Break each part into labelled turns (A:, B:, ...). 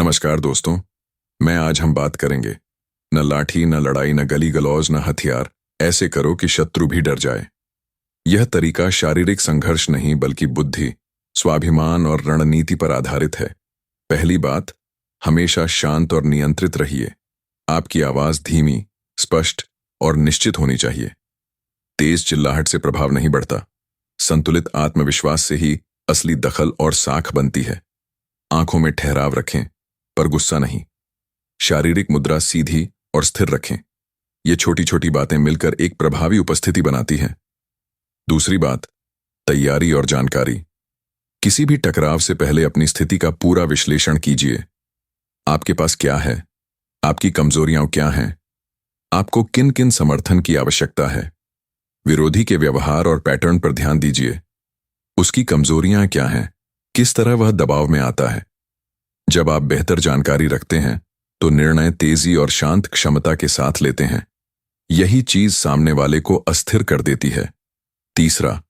A: नमस्कार दोस्तों। आज हम बात करेंगे न लाठी, न लड़ाई, न गली गलौज, न हथियार। ऐसे करो कि शत्रु भी डर जाए। यह तरीका शारीरिक संघर्ष नहीं बल्कि बुद्धि, स्वाभिमान और रणनीति पर आधारित है। पहली बात, हमेशा शांत और नियंत्रित रहिए। आपकी आवाज धीमी, स्पष्ट और निश्चित होनी चाहिए। तेज चिल्लाहट से प्रभाव नहीं बढ़ता। संतुलित आत्मविश्वास से ही असली दखल और साख बनती है। आंखों में ठहराव रखें पर गुस्सा नहीं। शारीरिक मुद्रा सीधी और स्थिर रखें। ये छोटी छोटी बातें मिलकर एक प्रभावी उपस्थिति बनाती हैं। दूसरी बात, तैयारी और जानकारी। किसी भी टकराव से पहले अपनी स्थिति का पूरा विश्लेषण कीजिए। आपके पास क्या है, आपकी कमजोरियां क्या हैं, आपको किन किन समर्थन की आवश्यकता है। विरोधी के व्यवहार और पैटर्न पर ध्यान दीजिए। उसकी कमजोरियां क्या हैं, किस तरह वह दबाव में आता है। जब आप बेहतर जानकारी रखते हैं तो निर्णय तेजी और शांत क्षमता के साथ लेते हैं। यही चीज सामने वाले को अस्थिर कर देती है। तीसरा,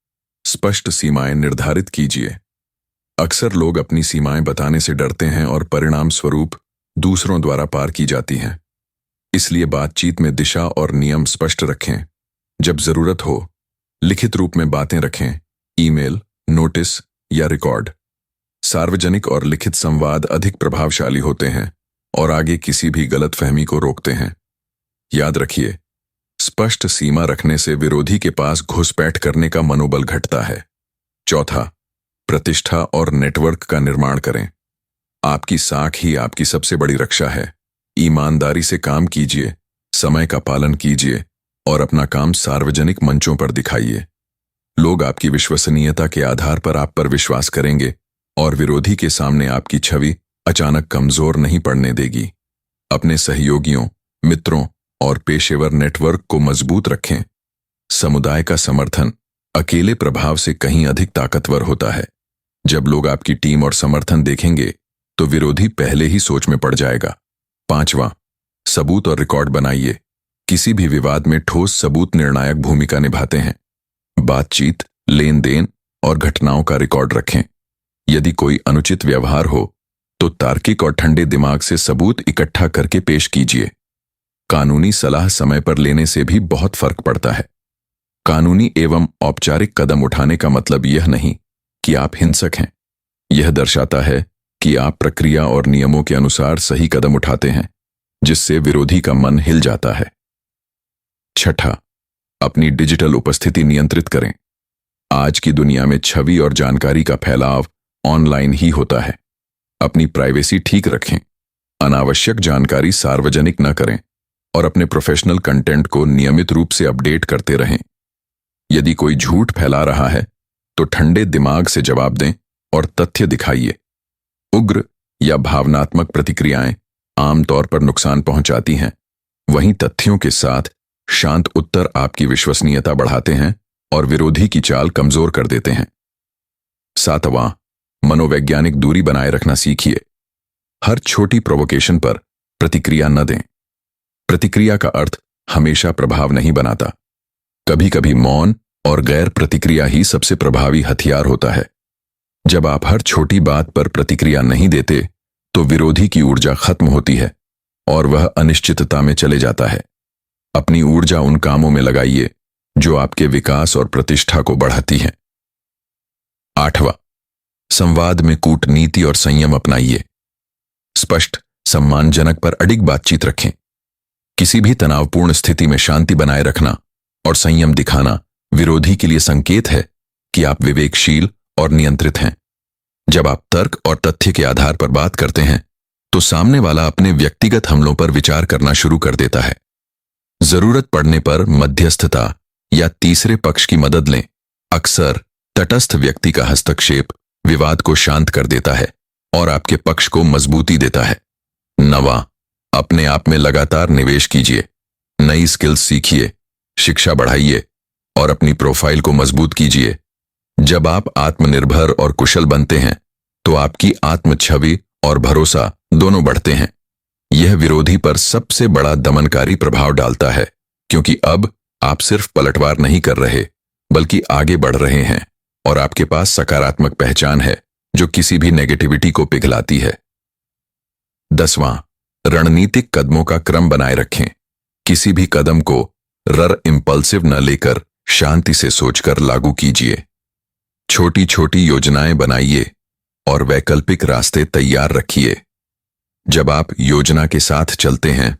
A: स्पष्ट सीमाएं निर्धारित कीजिए। अक्सर लोग अपनी सीमाएं बताने से डरते हैं और परिणाम स्वरूप दूसरों द्वारा पार की जाती हैं। इसलिए बातचीत में दिशा और नियम स्पष्ट रखें। जब जरूरत हो लिखित रूप में बातें रखें, ईमेल, नोटिस या रिकॉर्ड। सार्वजनिक और लिखित संवाद अधिक प्रभावशाली होते हैं और आगे किसी भी गलतफहमी को रोकते हैं। याद रखिए, स्पष्ट सीमा रखने से विरोधी के पास घुसपैठ करने का मनोबल घटता है। चौथा, प्रतिष्ठा और नेटवर्क का निर्माण करें। आपकी साख ही आपकी सबसे बड़ी रक्षा है। ईमानदारी से काम कीजिए, समय का पालन कीजिए और अपना काम सार्वजनिक मंचों पर दिखाइए। लोग आपकी विश्वसनीयता के आधार पर आप पर विश्वास करेंगे और विरोधी के सामने आपकी छवि अचानक कमजोर नहीं पड़ने देगी। अपने सहयोगियों, मित्रों और पेशेवर नेटवर्क को मजबूत रखें। समुदाय का समर्थन अकेले प्रभाव से कहीं अधिक ताकतवर होता है। जब लोग आपकी टीम और समर्थन देखेंगे तो विरोधी पहले ही सोच में पड़ जाएगा। पांचवां, सबूत और रिकॉर्ड बनाइए। किसी भी विवाद में ठोस सबूत निर्णायक भूमिका निभाते हैं। बातचीत, लेन देन और घटनाओं का रिकॉर्ड रखें। यदि कोई अनुचित व्यवहार हो तो तार्किक और ठंडे दिमाग से सबूत इकट्ठा करके पेश कीजिए। कानूनी सलाह समय पर लेने से भी बहुत फर्क पड़ता है। कानूनी एवं औपचारिक कदम उठाने का मतलब यह नहीं कि आप हिंसक हैं। यह दर्शाता है कि आप प्रक्रिया और नियमों के अनुसार सही कदम उठाते हैं, जिससे विरोधी का मन हिल जाता है। छठा, अपनी डिजिटल उपस्थिति नियंत्रित करें। आज की दुनिया में छवि और जानकारी का फैलाव ऑनलाइन ही होता है। अपनी प्राइवेसी ठीक रखें, अनावश्यक जानकारी सार्वजनिक न करें और अपने प्रोफेशनल कंटेंट को नियमित रूप से अपडेट करते रहें। यदि कोई झूठ फैला रहा है तो ठंडे दिमाग से जवाब दें और तथ्य दिखाइए। उग्र या भावनात्मक प्रतिक्रियाएं आमतौर पर नुकसान पहुंचाती हैं, वहीं तथ्यों के साथ शांत उत्तर आपकी विश्वसनीयता बढ़ाते हैं और विरोधी की चाल कमजोर कर देते हैं। सातवां, मनोवैज्ञानिक दूरी बनाए रखना सीखिए। हर छोटी प्रोवोकेशन पर प्रतिक्रिया न दें। प्रतिक्रिया का अर्थ हमेशा प्रभाव नहीं बनाता। कभी कभी मौन और गैर प्रतिक्रिया ही सबसे प्रभावी हथियार होता है। जब आप हर छोटी बात पर प्रतिक्रिया नहीं देते तो विरोधी की ऊर्जा खत्म होती है और वह अनिश्चितता में चले जाता है। अपनी ऊर्जा उन कामों में लगाइए जो आपके विकास और प्रतिष्ठा को बढ़ाती हैं। आठवां, संवाद में कूटनीति और संयम अपनाइए। स्पष्ट, सम्मानजनक पर अडिग बातचीत रखें। किसी भी तनावपूर्ण स्थिति में शांति बनाए रखना और संयम दिखाना विरोधी के लिए संकेत है कि आप विवेकशील और नियंत्रित हैं। जब आप तर्क और तथ्य के आधार पर बात करते हैं तो सामने वाला अपने व्यक्तिगत हमलों पर विचार करना शुरू कर देता है। जरूरत पड़ने पर मध्यस्थता या तीसरे पक्ष की मदद लें। अक्सर तटस्थ व्यक्ति का हस्तक्षेप विवाद को शांत कर देता है और आपके पक्ष को मजबूती देता है। नवां, अपने आप में लगातार निवेश कीजिए। नई स्किल्स सीखिए, शिक्षा बढ़ाइए और अपनी प्रोफाइल को मजबूत कीजिए। जब आप आत्मनिर्भर और कुशल बनते हैं तो आपकी आत्म छवि और भरोसा दोनों बढ़ते हैं। यह विरोधी पर सबसे बड़ा दमनकारी प्रभाव डालता है, क्योंकि अब आप सिर्फ पलटवार नहीं कर रहे बल्कि आगे बढ़ रहे हैं और आपके पास सकारात्मक पहचान है जो किसी भी नेगेटिविटी को पिघलाती है। 10वां, रणनीतिक कदमों का क्रम बनाए रखें। किसी भी कदम को इम्पल्सिव न लेकर शांति से सोचकर लागू कीजिए। छोटी छोटी योजनाएं बनाइए और वैकल्पिक रास्ते तैयार रखिए। जब आप योजना के साथ चलते हैं